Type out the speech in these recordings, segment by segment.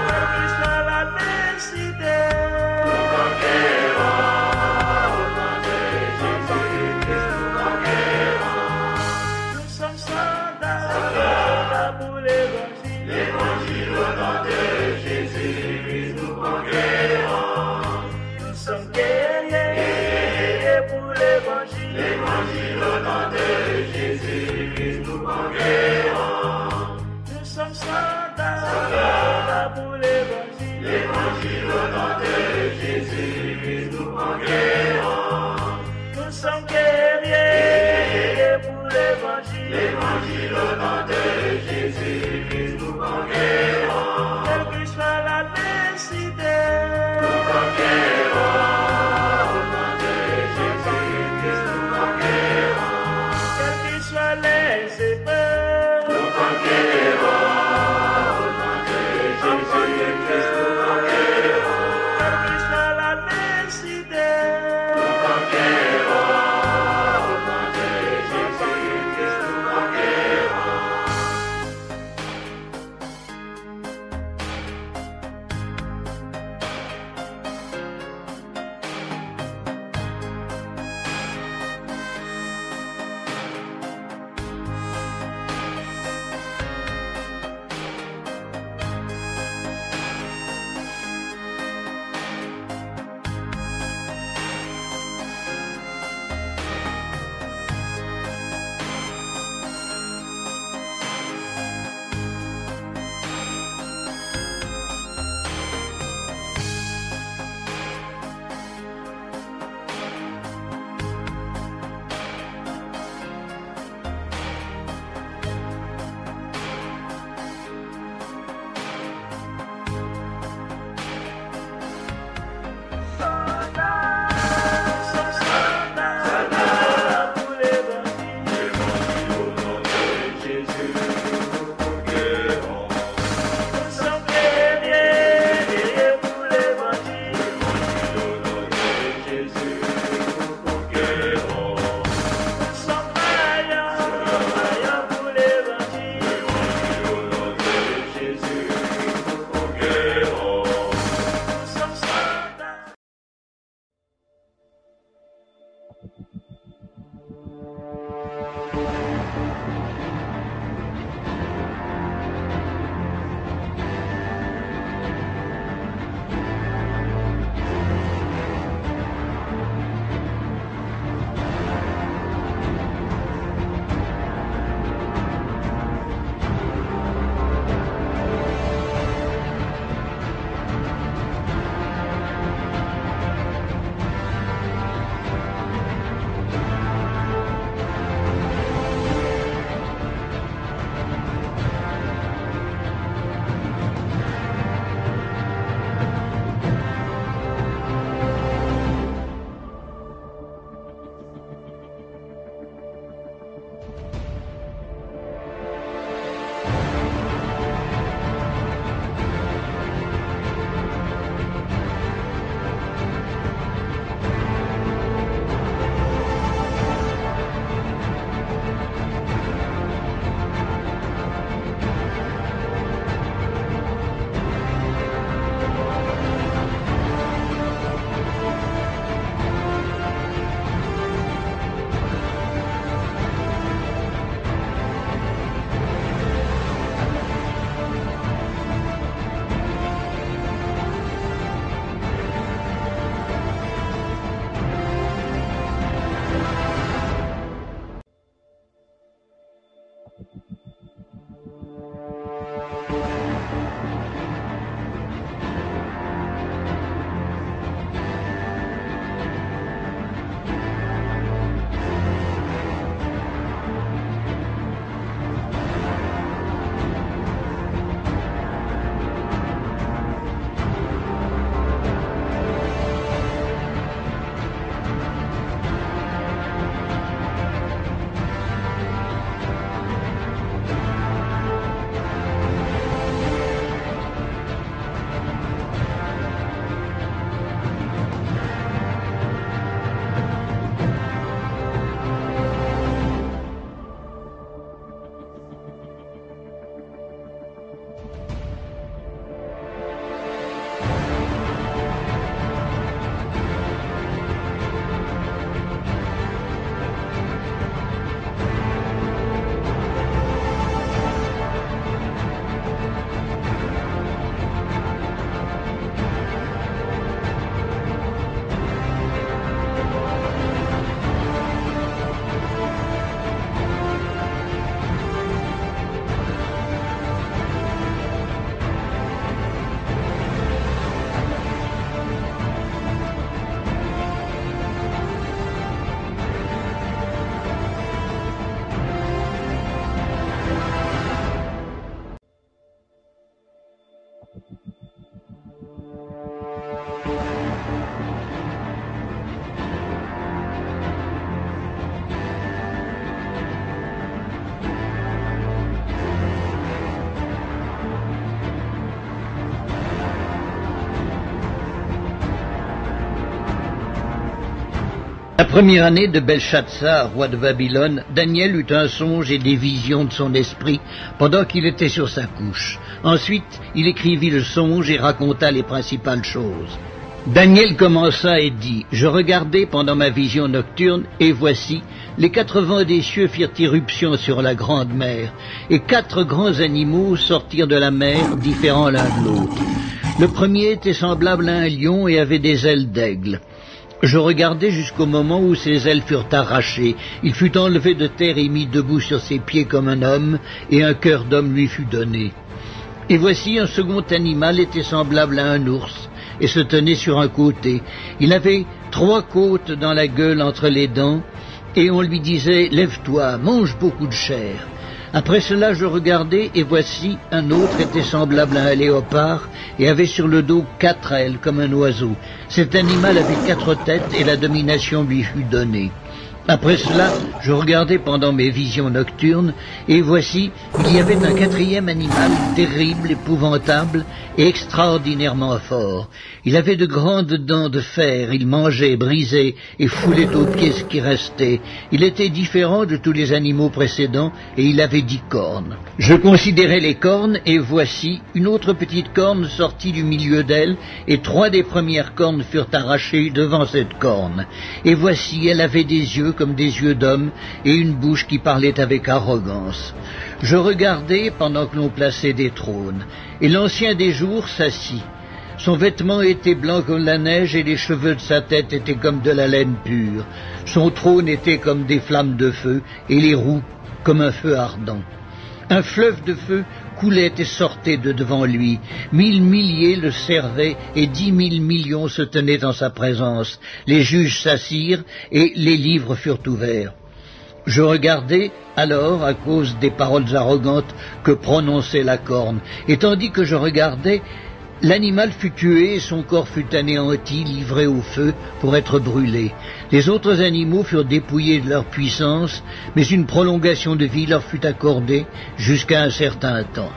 Quelle que soit la La première année de Belshazzar, roi de Babylone, Daniel eut un songe et des visions de son esprit pendant qu'il était sur sa couche. Ensuite, il écrivit le songe et raconta les principales choses. Daniel commença et dit, « Je regardai pendant ma vision nocturne, et voici, les 4 vents des cieux firent irruption sur la grande mer, et 4 grands animaux sortirent de la mer, différents l'un de l'autre. Le premier était semblable à un lion et avait des ailes d'aigle. Je regardai jusqu'au moment où ses ailes furent arrachées. Il fut enlevé de terre et mis debout sur ses pieds comme un homme, et un cœur d'homme lui fut donné. Et voici un second animal était semblable à un ours, et se tenait sur un côté. Il avait 3 côtes dans la gueule entre les dents, et on lui disait « Lève-toi, mange beaucoup de chair ». Après cela, je regardai, et voici, un autre était semblable à un léopard, et avait sur le dos 4 ailes, comme un oiseau. Cet animal avait 4 têtes, et la domination lui fut donnée. Après cela, je regardai pendant mes visions nocturnes, et voici, il y avait un 4e animal, terrible, épouvantable, et extraordinairement fort. Il avait de grandes dents de fer, il mangeait, brisait, et foulait aux pieds ce qui restait. Il était différent de tous les animaux précédents, et il avait 10 cornes. Je considérai les cornes, et voici, une autre petite corne sortit du milieu d'elle, et 3 des premières cornes furent arrachées devant cette corne. Et voici, elle avait des yeux comme des yeux d'homme, et une bouche qui parlait avec arrogance. Je regardai pendant que l'on plaçait des trônes, et l'ancien des jours s'assit. Son vêtement était blanc comme la neige, et les cheveux de sa tête étaient comme de la laine pure. Son trône était comme des flammes de feu, et les roues comme un feu ardent. Un fleuve de feu coulait et sortait de devant lui. 1000 milliers le servaient et 10 000 millions se tenaient en sa présence. Les juges s'assirent et les livres furent ouverts. Je regardai alors à cause des paroles arrogantes que prononçait la corne, et tandis que je regardais, l'animal fut tué et son corps fut anéanti, livré au feu pour être brûlé. Les autres animaux furent dépouillés de leur puissance, mais une prolongation de vie leur fut accordée jusqu'à un certain temps.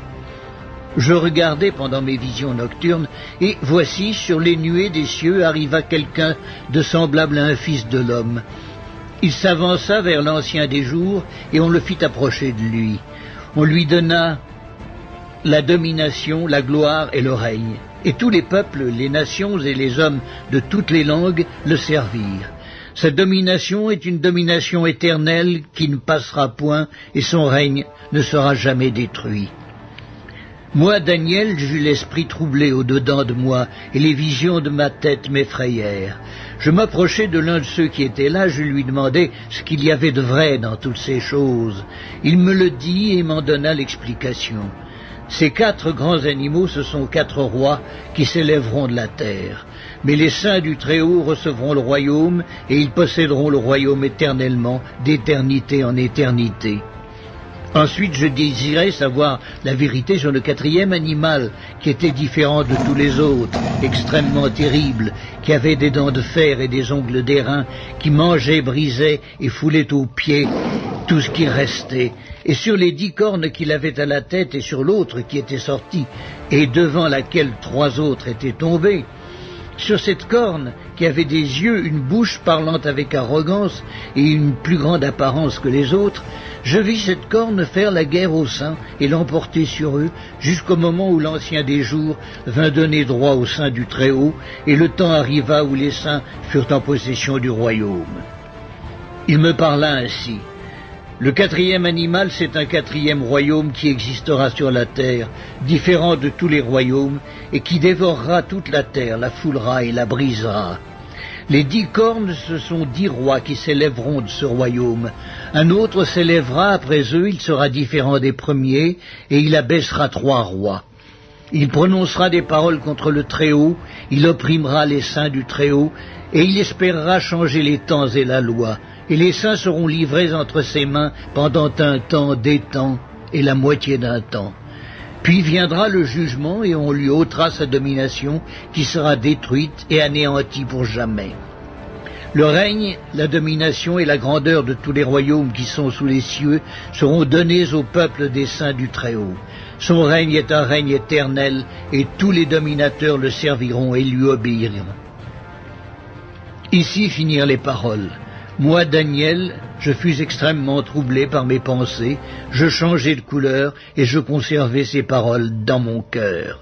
Je regardai pendant mes visions nocturnes, et voici, sur les nuées des cieux arriva quelqu'un de semblable à un fils de l'homme. Il s'avança vers l'ancien des jours, et on le fit approcher de lui. On lui donna la domination, la gloire et le règne. Et tous les peuples, les nations et les hommes de toutes les langues le servirent. Sa domination est une domination éternelle qui ne passera point, et son règne ne sera jamais détruit. Moi, Daniel, j'eus l'esprit troublé au-dedans de moi, et les visions de ma tête m'effrayèrent. Je m'approchai de l'un de ceux qui étaient là, je lui demandai ce qu'il y avait de vrai dans toutes ces choses. Il me le dit et m'en donna l'explication. Ces 4 grands animaux, ce sont 4 rois qui s'élèveront de la terre. Mais les saints du Très-Haut recevront le royaume, et ils posséderont le royaume éternellement, d'éternité en éternité. Ensuite, je désirais savoir la vérité sur le 4e animal, qui était différent de tous les autres, extrêmement terrible, qui avait des dents de fer et des ongles d'airain, qui mangeait, brisait et foulait aux pieds tout ce qui restait. Et sur les 10 cornes qu'il avait à la tête et sur l'autre qui était sortie, et devant laquelle 3 autres étaient tombés, sur cette corne qui avait des yeux, une bouche parlant avec arrogance et une plus grande apparence que les autres, je vis cette corne faire la guerre aux saints et l'emporter sur eux jusqu'au moment où l'ancien des jours vint donner droit aux saints du Très-Haut, et le temps arriva où les saints furent en possession du royaume. Il me parla ainsi. Le 4e animal, c'est un 4e royaume qui existera sur la terre, différent de tous les royaumes, et qui dévorera toute la terre, la foulera et la brisera. Les 10 cornes, ce sont 10 rois qui s'élèveront de ce royaume. Un autre s'élèvera après eux, il sera différent des premiers, et il abaissera 3 rois. Il prononcera des paroles contre le Très-Haut, il opprimera les saints du Très-Haut, et il espérera changer les temps et la loi. Et les saints seront livrés entre ses mains pendant un temps, des temps, et la moitié d'un temps. Puis viendra le jugement, et on lui ôtera sa domination, qui sera détruite et anéantie pour jamais. Le règne, la domination et la grandeur de tous les royaumes qui sont sous les cieux seront donnés au peuple des saints du Très-Haut. Son règne est un règne éternel, et tous les dominateurs le serviront et lui obéiront. Ici finirent les paroles. Moi, Daniel, je fus extrêmement troublé par mes pensées, je changeai de couleur et je conservai ces paroles dans mon cœur.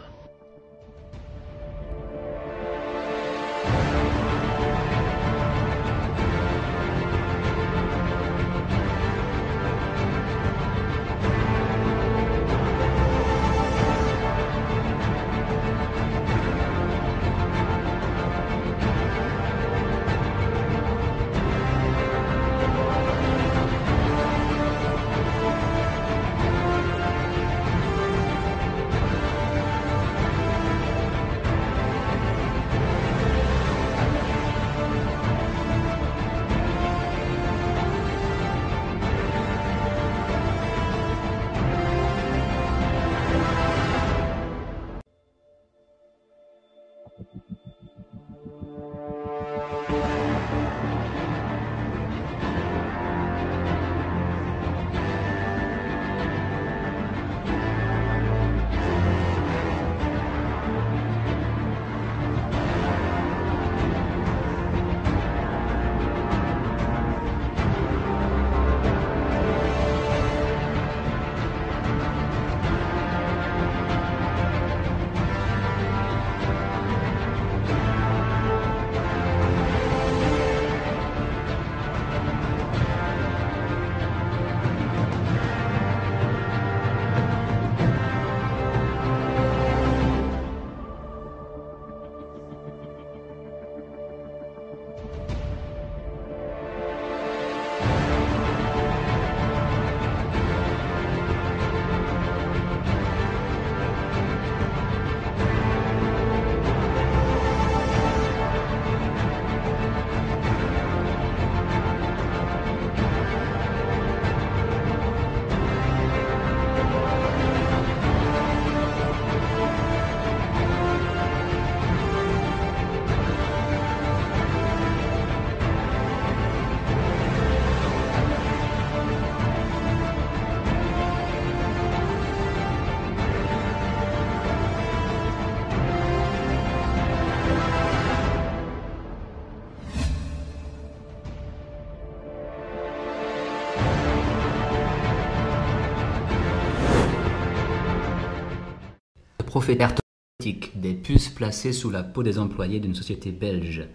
Prophétique des puces placées sous la peau des employés d'une société belge,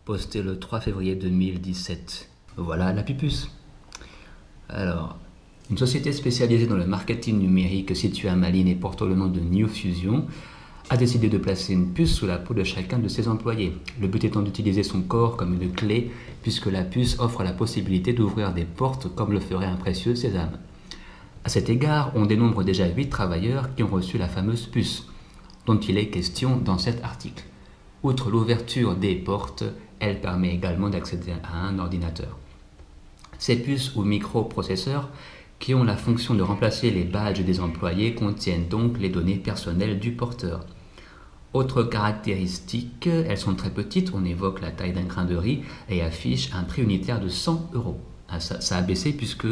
posté le 3 février 2017. Voilà la pupuce. Alors, une société spécialisée dans le marketing numérique située à Malines et portant le nom de New Fusion a décidé de placer une puce sous la peau de chacun de ses employés. Le but étant d'utiliser son corps comme une clé, puisque la puce offre la possibilité d'ouvrir des portes comme le ferait un précieux sésame. À cet égard, on dénombre déjà 8 travailleurs qui ont reçu la fameuse puce, dont il est question dans cet article. Outre l'ouverture des portes, elle permet également d'accéder à un ordinateur. Ces puces ou microprocesseurs, qui ont la fonction de remplacer les badges des employés, contiennent donc les données personnelles du porteur. Autre caractéristique, elles sont très petites, on évoque la taille d'un grain de riz, et affichent un prix unitaire de 100 €. Ça a baissé puisque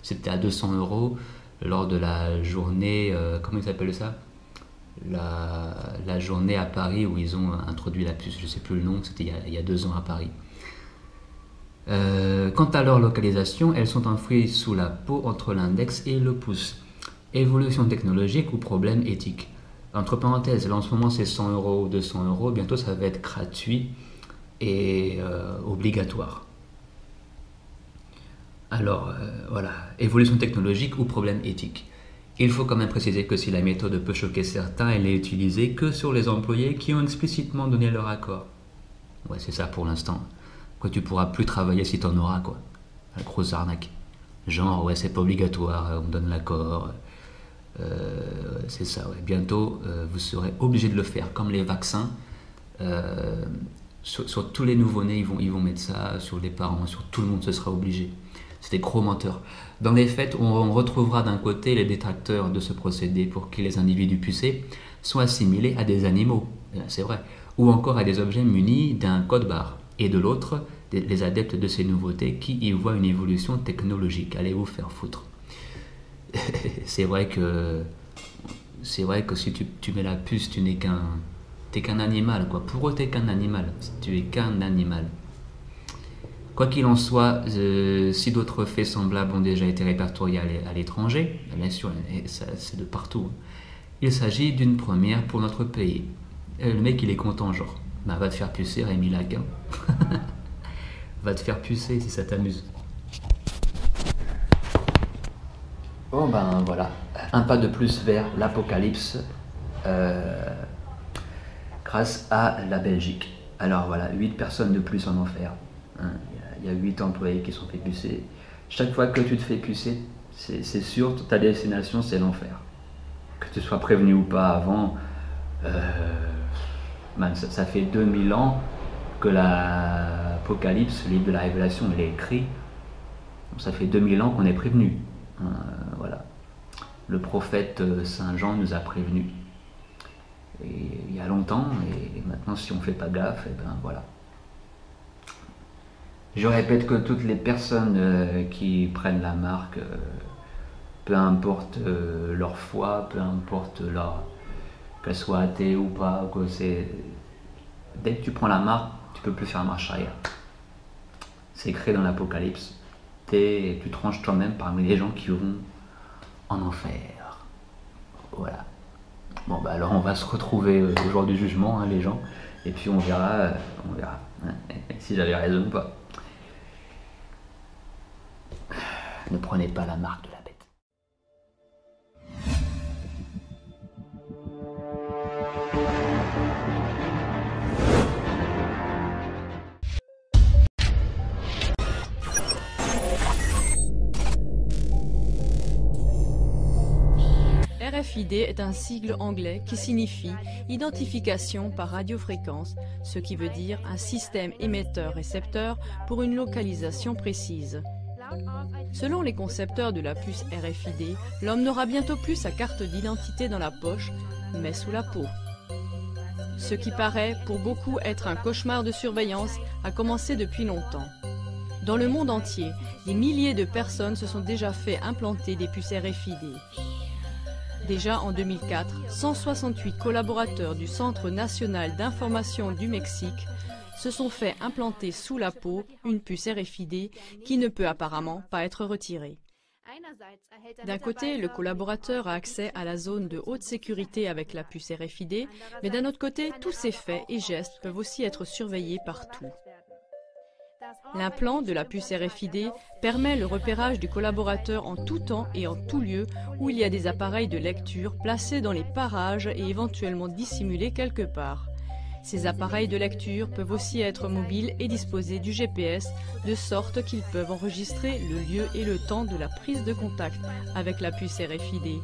c'était à 200 € lors de la journée, comment ils appellent ça, la journée à Paris où ils ont introduit la puce, je ne sais plus le nom, c'était il y a 2 ans à Paris. Quant à leur localisation, elles sont enfouies sous la peau entre l'index et le pouce. Évolution technologique ou problème éthique. Entre parenthèses, là en ce moment c'est 100 € ou 200 €, bientôt ça va être gratuit et obligatoire. Alors, voilà, évolution technologique ou problème éthique. Il faut quand même préciser que si la méthode peut choquer certains, elle n'est utilisée que sur les employés qui ont explicitement donné leur accord. Ouais, c'est ça pour l'instant. Quoi, tu pourras plus travailler si t'en auras, quoi. La grosse arnaque. Genre, ouais, c'est pas obligatoire, on donne l'accord. C'est ça, ouais. Bientôt, vous serez obligé de le faire, comme les vaccins. Sur tous les nouveau-nés, ils vont mettre ça, sur les parents, sur tout le monde, ce sera obligé. C'est des gros menteurs. Dans les faits, on retrouvera d'un côté les détracteurs de ce procédé pour qui les individus pucés sont assimilés à des animaux, c'est vrai, ou encore à des objets munis d'un code barre. Et de l'autre, les adeptes de ces nouveautés qui y voient une évolution technologique. Allez vous faire foutre. C'est vrai que si tu mets la puce, t'es qu'un animal, quoi. Pour eux, t'es qu'un animal. Tu es qu'un animal. Quoi qu'il en soit, si d'autres faits semblables ont déjà été répertoriés à l'étranger, bien sûr, c'est de partout, il s'agit d'une première pour notre pays. Le mec, il est content, genre, bah, va te faire pucer, Rémi Laguin. Va te faire pucer si ça t'amuse. Bon ben voilà, un pas de plus vers l'apocalypse grâce à la Belgique. Alors voilà, 8 personnes de plus en enfer. Hein, il y a 8 employés qui sont fait pucer. Chaque fois que tu te fais pucer, c'est sûr, ta destination c'est l'enfer. Que tu sois prévenu ou pas avant, ça fait 2000 ans que l'Apocalypse, le livre de la Révélation, il est écrit. Ça fait 2000 ans qu'on est prévenu. Voilà. Le prophète Saint Jean nous a prévenus. Et il y a longtemps, et maintenant si on ne fait pas gaffe, et ben voilà. Je répète que toutes les personnes qui prennent la marque, peu importe leur foi, peu importe qu'elles soient athées ou pas, dès que tu prends la marque, tu peux plus faire marche arrière. C'est écrit dans l'Apocalypse. Tu te ranges toi-même parmi les gens qui vont en enfer. Voilà. Bon bah alors on va se retrouver au jour du jugement, hein, les gens, et puis on verra hein, si j'avais raison ou pas. Ne prenez pas la marque de la bête. RFID est un sigle anglais qui signifie identification par radiofréquence, ce qui veut dire un système émetteur-récepteur pour une localisation précise. Selon les concepteurs de la puce RFID, l'homme n'aura bientôt plus sa carte d'identité dans la poche, mais sous la peau. Ce qui paraît pour beaucoup être un cauchemar de surveillance a commencé depuis longtemps. Dans le monde entier, des milliers de personnes se sont déjà fait implanter des puces RFID. Déjà en 2004, 168 collaborateurs du Centre national d'information du Mexique se sont fait implanter sous la peau une puce RFID qui ne peut apparemment pas être retirée. D'un côté, le collaborateur a accès à la zone de haute sécurité avec la puce RFID, mais d'un autre côté, tous ses faits et gestes peuvent aussi être surveillés partout. L'implant de la puce RFID permet le repérage du collaborateur en tout temps et en tout lieu où il y a des appareils de lecture placés dans les parages et éventuellement dissimulés quelque part. Ces appareils de lecture peuvent aussi être mobiles et disposer du GPS, de sorte qu'ils peuvent enregistrer le lieu et le temps de la prise de contact avec la puce RFID.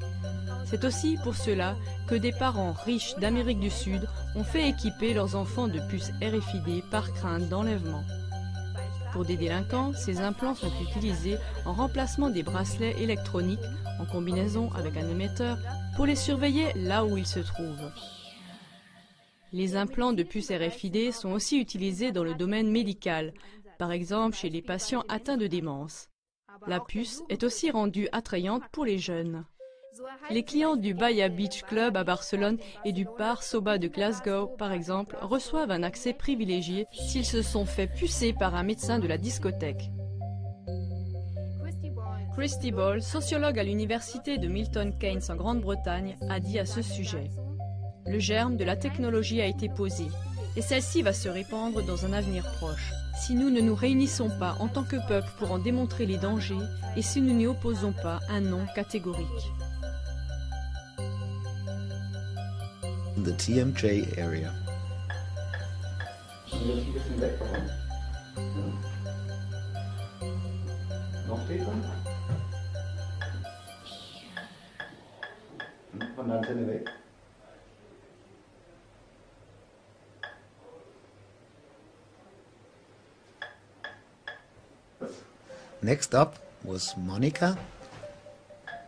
C'est aussi pour cela que des parents riches d'Amérique du Sud ont fait équiper leurs enfants de puces RFID par crainte d'enlèvement. Pour des délinquants, ces implants sont utilisés en remplacement des bracelets électroniques en combinaison avec un émetteur pour les surveiller là où ils se trouvent. Les implants de puces RFID sont aussi utilisés dans le domaine médical, par exemple chez les patients atteints de démence. La puce est aussi rendue attrayante pour les jeunes. Les clients du Bahia Beach Club à Barcelone et du bar Soba de Glasgow, par exemple, reçoivent un accès privilégié s'ils se sont fait pucer par un médecin de la discothèque. Christy Ball, sociologue à l'université de Milton Keynes en Grande-Bretagne, a dit à ce sujet: le germe de la technologie a été posé, et celle-ci va se répandre dans un avenir proche. Si nous ne nous réunissons pas en tant que peuple pour en démontrer les dangers, et si nous n'y opposons pas un non catégorique. The TMJ area. Next up was Monica.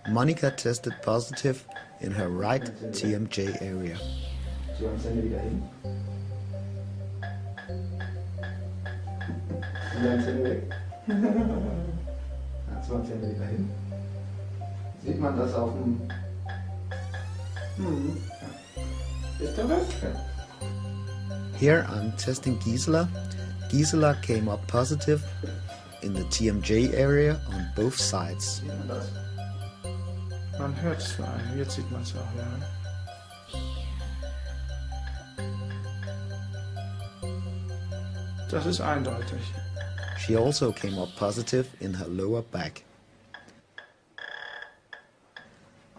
Monica tested positive in her right TMJ area. Sieht man das auf dem... Ist da was? Here I'm testing Gisela. Gisela came up positive in the TMJ area on both sides. Sieht man das? Man hört es zwar, jetzt sieht man es auch, ja. Das ist eindeutig. She also came up positive in her lower back.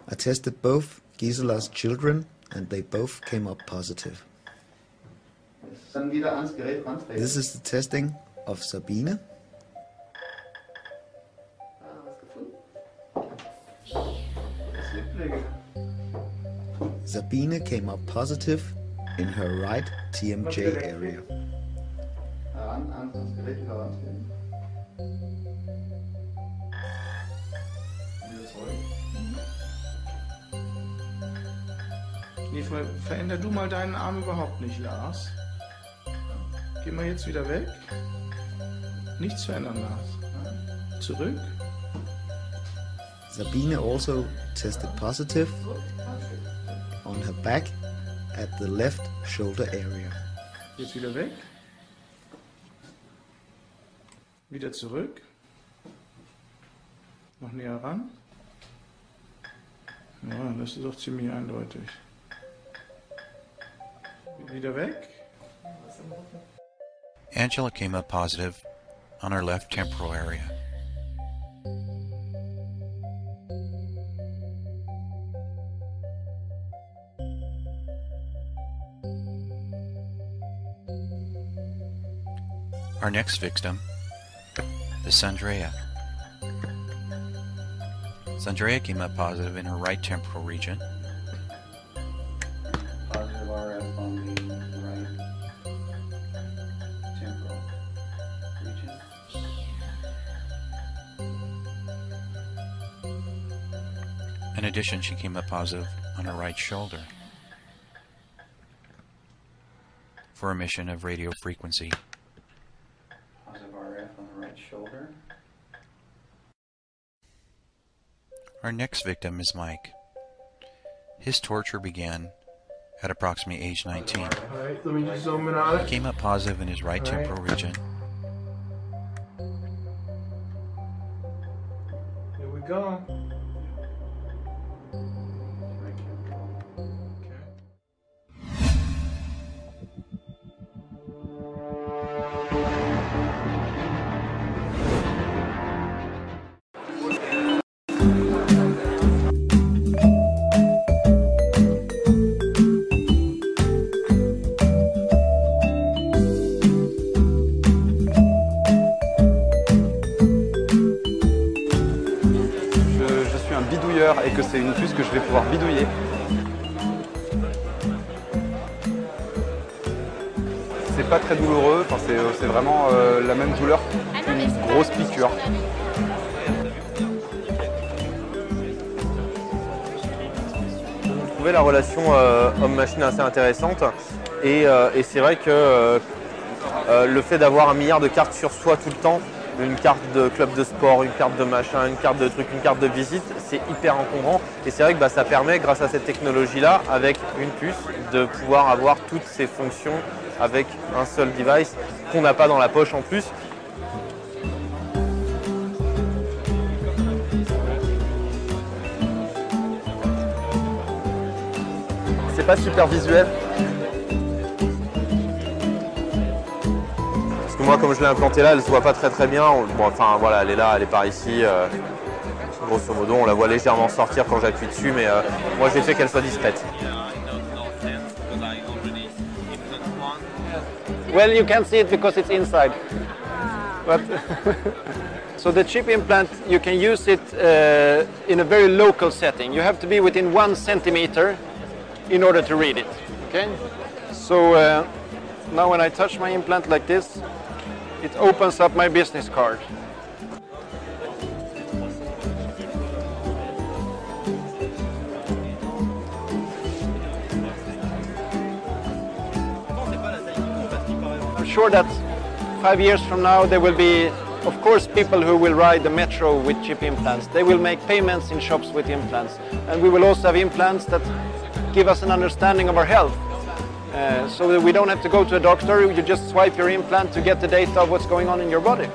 I tested both Gisela's children and they both came up positive. Jetzt dann wieder ans Gerät rantreten. This is the testing of Sabine. Was gefunden? Das Lipppflege. Sabine came up positive in her right TMJ area. Ans Gerät wieder rantreten. Wieder zurück. Nee, veränder du mal deinen Arm überhaupt nicht, Lars. Geh mal jetzt wieder weg. Nichts verändern, Lars. Zurück. Sabine also tested positive on her back at the left shoulder area. Jetzt wieder weg. Wieder zurück. Noch näher ran. Ja, das ist doch ziemlich eindeutig. Wieder weg. Angela came up positive on her left temporal area. Our next victim is Sandrea. Sandrea came up positive in her right temporal region. Positive RF on the right temporal region. In addition, she came up positive on her right shoulder for emission of radio frequency. Positive RF on the right shoulder. Our next victim is Mike. His torture began at approximately age 19. Alright, let me just zoom in on He it. came up positive in his right temporal region. Here we go. Je suis un bidouilleur et que c'est une puce que je vais pouvoir bidouiller. C'est pas très douloureux, enfin, c'est vraiment la même douleur qu'une grosse piqûre. J'ai trouvé la relation homme-machine assez intéressante et c'est vrai que le fait d'avoir 1 milliard de cartes sur soi tout le temps, une carte de club de sport, une carte de machin, une carte de truc, une carte de visite, c'est hyper encombrant. Et c'est vrai que ça permet, grâce à cette technologie-là, avec une puce, de pouvoir avoir toutes ces fonctions avec un seul device qu'on n'a pas dans la poche en plus. C'est pas super visuel. Moi, comme je l'ai implantée là, elle se voit pas très bien. Bon, enfin voilà, elle est là, elle est par ici. Grosso modo, on la voit légèrement sortir quand j'appuie dessus, mais moi j'ai fait qu'elle soit discrète. Well, you can see it because it's inside. But so the chip implant, you can use it in a very local setting. You have to be within 1 centimeter in order to read it. Okay. So now when I touch my implant like this, it opens up my business card. I'm sure that 5 years from now there will be, of course, people who will ride the metro with chip implants. They will make payments in shops with implants. And we will also have implants that give us an understanding of our health. so that we don't have to go to a doctor. You just swipe your implant to get the data of what's going on in your body.